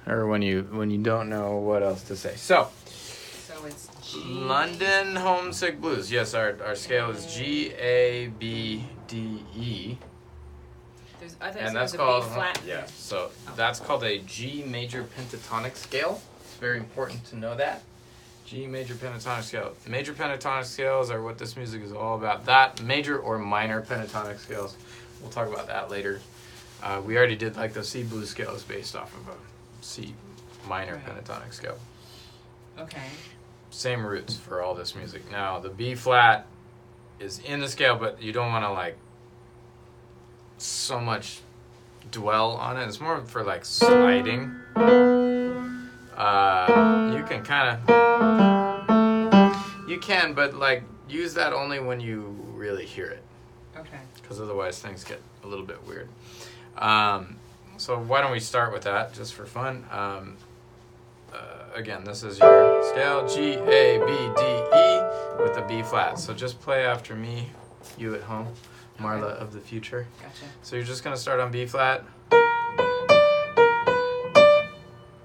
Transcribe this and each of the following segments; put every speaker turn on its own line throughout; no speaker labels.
or when you don't know what else to say. So
it's G.
London Homesick Blues. Yes, our scale is G A B D E. And that's called yeah. So that's called a G major pentatonic scale. It's very important to know that. G major pentatonic scale. Major pentatonic scales are what this music is all about. That major or minor pentatonic scales. We'll talk about that later. We already did like the C blues scale is based off of a C minor pentatonic scale.
Okay.
Same roots for all this music. Now the B flat is in the scale, but you don't want to like so much dwell on it. It's more for like sliding. You can kind of, you can, but like use that only when you really hear it.
Okay. Because
otherwise things get a little bit weird. So why don't we start with that just for fun? Again, this is your scale G A B D E with the B flat. So just play after me, you at home, Marla of the future.
Gotcha.
So you're just gonna start on B flat.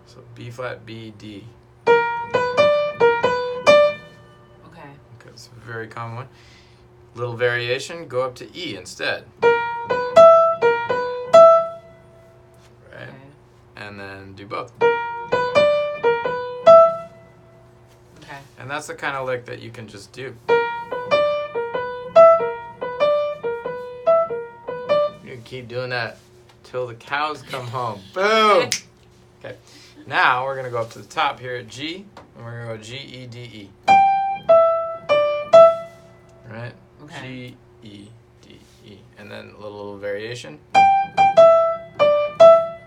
So B flat, B, D.
Okay.
Okay, it's a very common one. Little variation, go up to E instead. Right?
Okay.
And then do both.
Okay.
And that's the kind of lick that you can just do. You can keep doing that till the cows come home. Boom! Okay. Now we're going to go up to the top here at G, and we're going to go G, E, D, E. Right?
Okay.
G, E, D, E. And then a little variation.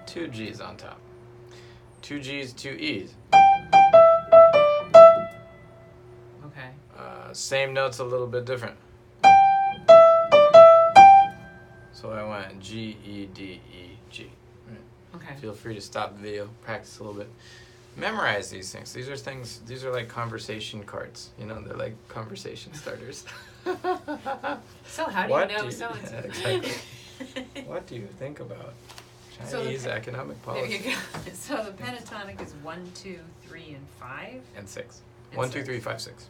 2 G's on top. 2 G's, 2 E's.
Okay.
Same notes, a little bit different. So I went G, E, D, E, G. Right?
Okay.
Feel free to stop the video, practice a little bit. Memorize these things. These are like conversation cards. You know, they're like conversation starters.
So how do you know so-and-so?
Yeah, exactly. What do you think about Chinese economic policy?
There you go. So the pentatonic is 1, 2, 3, and 5?
And 6.
And
1, 2, 3, 5, 6.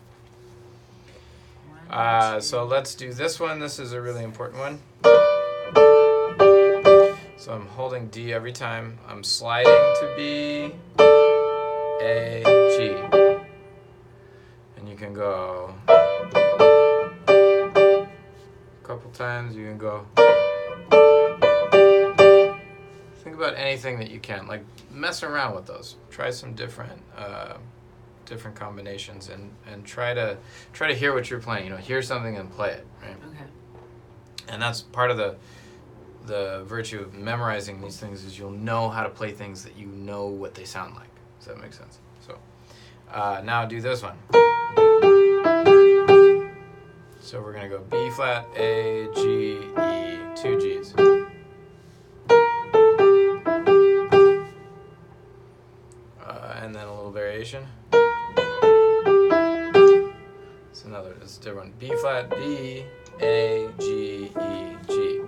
So let's do this one. This is a really important one. So I'm holding D every time. I'm sliding to B, A, G. And you can go a couple times. You can go. Think about anything that you can. Like mess around with those. Try some different combinations and try to hear what you're playing. You know, hear something and play it. Right.
Okay.
And that's part of the virtue of memorizing these things is you'll know how to play things that you know what they sound like. Does that make sense? So now do this one. So we're going to go B flat, A, G, E, 2 G's. And then a little variation. It's another, it's a different one. B flat, B, A, G, E, G.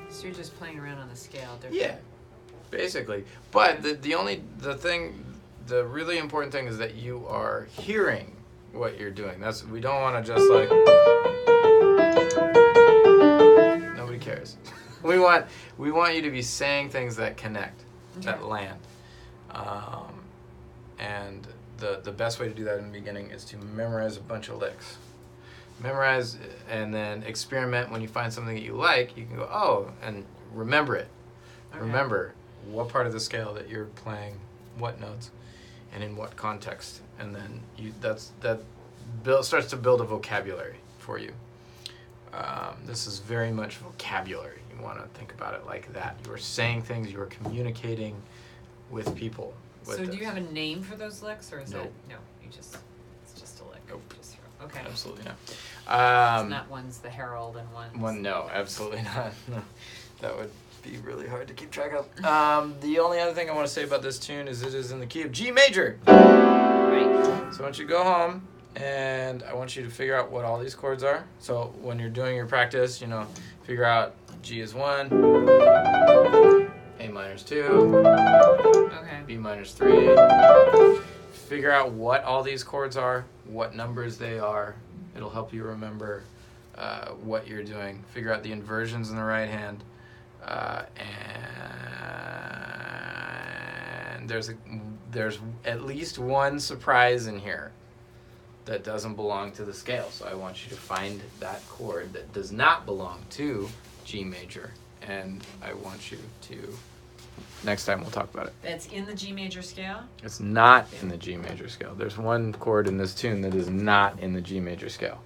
So you're just playing around on the scale.
Yeah, basically. But the really important thing is that you are hearing what you're doing. We don't want to just like, nobody cares. We want you to be saying things that connect, that land. And the best way to do that in the beginning is to memorize a bunch of licks. Memorize and then experiment. When you find something that you like, you can go, oh, and remember it. Okay. Remember what part of the scale that you're playing, what notes, and in what context. And then starts to build a vocabulary for you. This is very much vocabulary. You want to think about it like that. You are saying things, you are communicating with people.
So do you have a name for those licks, or is
nope.
it no? It's just a lick.
Nope.
Okay.
Absolutely not.
So not one's the herald and one's...
No, absolutely not. No, that would be really hard to keep track of. The only other thing I want to say about this tune is it is in the key of G major.
Right.
So I want you to go home, and I want you to figure out what all these chords are. So when you're doing your practice, figure out G is 1, A minor minor is 2.
Okay.
B minor is 3. Figure out what all these chords are, what numbers they are. It'll help you remember what you're doing. Figure out the inversions in the right hand. And there's at least one surprise in here that doesn't belong to the scale. So I want you to find that chord that does not belong to G major. And I want you to, next time we'll talk about it.
That's in the G major scale?
It's not in the G major scale. There's one chord in this tune that is not in the G major scale.